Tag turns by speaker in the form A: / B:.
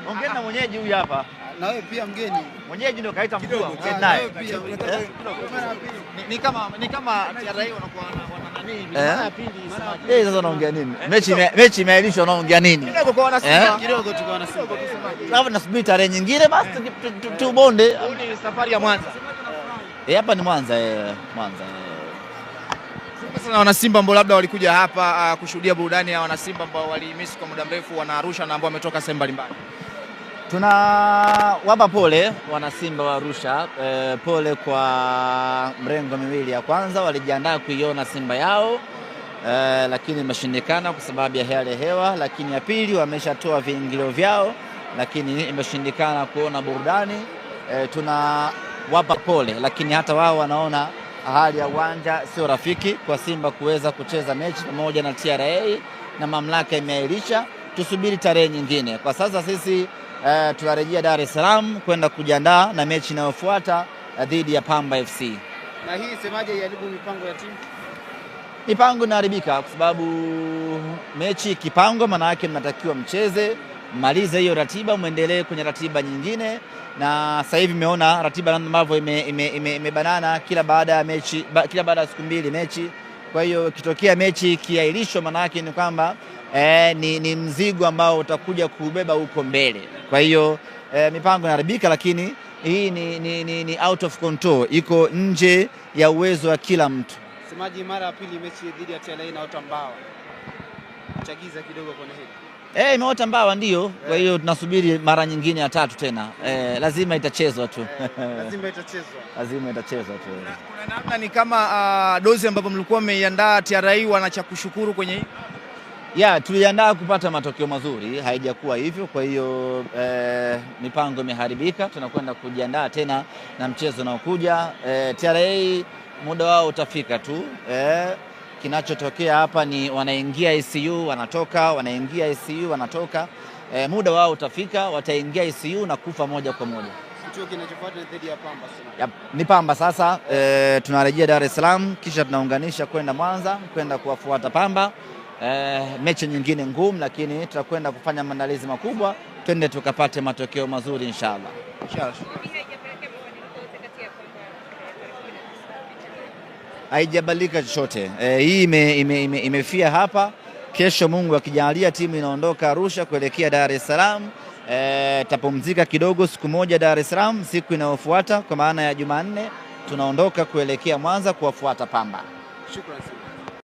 A: Ongea na mwenyeji huyu hapa.
B: Na wewe pia mgeni.
A: Mwenyeji ndio kaita mkuu. Ongea naye.
B: Ni kama TRA wanakuwa wana nani? Mara ya pili
A: semaji. Sasa unaongea nini? Mechi imeahirishwa, unaongea nini?
B: Kidogo kwa wana Simba. Kidogo tu kwa wana Simba.
A: Labda nasubiri tarehe nyingine basi tubonde.
B: Ni safari ya Mwanza.
A: Hapa ni Mwanza Mwanza.
B: Sasa wana Simba ambao labda walikuja hapa kushuhudia burudani ya wana Simba ambao walimisi kwa muda mrefu, wana Arusha na ambao wametoka sehemu mbalimbali.
A: Tunawapa pole wana Simba wa Arusha, pole kwa mrengo miwili. Ya kwanza walijiandaa kuiona Simba yao, lakini imeshindikana kwa sababu ya hali ya hewa, lakini ya pili wameshatoa viingilio vyao, lakini imeshindikana kuona burudani. Tunawapa pole, lakini hata wao wanaona hali ya uwanja sio rafiki kwa Simba kuweza kucheza mechi pamoja na TRA, na mamlaka imeahirisha. Tusubiri tarehe nyingine. Kwa sasa sisi tunarejea Dar es Salaam kwenda kujiandaa na mechi inayofuata dhidi ya Pamba FC.
B: Na hii semaje iharibu mipango ya timu?
A: Mipango inaharibika kwa sababu mechi ikipangwa, maana yake mnatakiwa mcheze, malize hiyo ratiba, muendelee kwenye ratiba nyingine. Na sasa hivi umeona ratiba ambavyo imebanana kila baada ya mechi, kila baada ya siku mbili mechi. Kwa hiyo ikitokea mechi ikiahirishwa, maana yake ni kwamba ni mzigo ambao utakuja kubeba huko mbele. Kwa hiyo mipango inaharibika, lakini hii ni out of control, iko nje ya uwezo wa kila mtu.
B: Semaji mara ya pili mechi dhidi ya TRA na Otambawa. Chagiza kidogo kwenye hili.
A: Imeota mbawa ndio. Kwa hiyo tunasubiri mara nyingine ya tatu tena. Lazima itachezwa tu. Lazima itachezwa tu.
B: Kuna namna ni kama dozi ambapo mlikuwa mmeiandaa TRA wana cha kushukuru kwenye hii?
A: Tuliandaa kupata matokeo mazuri, haijakuwa hivyo. Kwa hiyo mipango imeharibika, tunakwenda kujiandaa tena na mchezo unaokuja. TRA muda wao utafika tu. Kinachotokea hapa ni wanaingia ICU wanatoka, wanaingia ICU wanatoka. Muda wao utafika, wataingia ICU na kufa moja kwa moja.
B: Kitu kinachofuata dhidi ya Pamba sasa.
A: Ni Pamba sasa. Tunarejea Dar es Salaam, kisha tunaunganisha kwenda Mwanza kwenda kuwafuata Pamba. Mechi nyingine ngumu, lakini tutakwenda kufanya maandalizi makubwa, twende tukapate matokeo mazuri inshallah. Haijabadilika chochote. Hii imefia hapa. Kesho Mungu akijalia timu inaondoka Arusha kuelekea Dar es Salaam. Tapumzika kidogo siku moja Dar es Salaam, siku inayofuata kwa maana ya Jumanne tunaondoka kuelekea Mwanza kuwafuata Pamba.
B: Shukrani.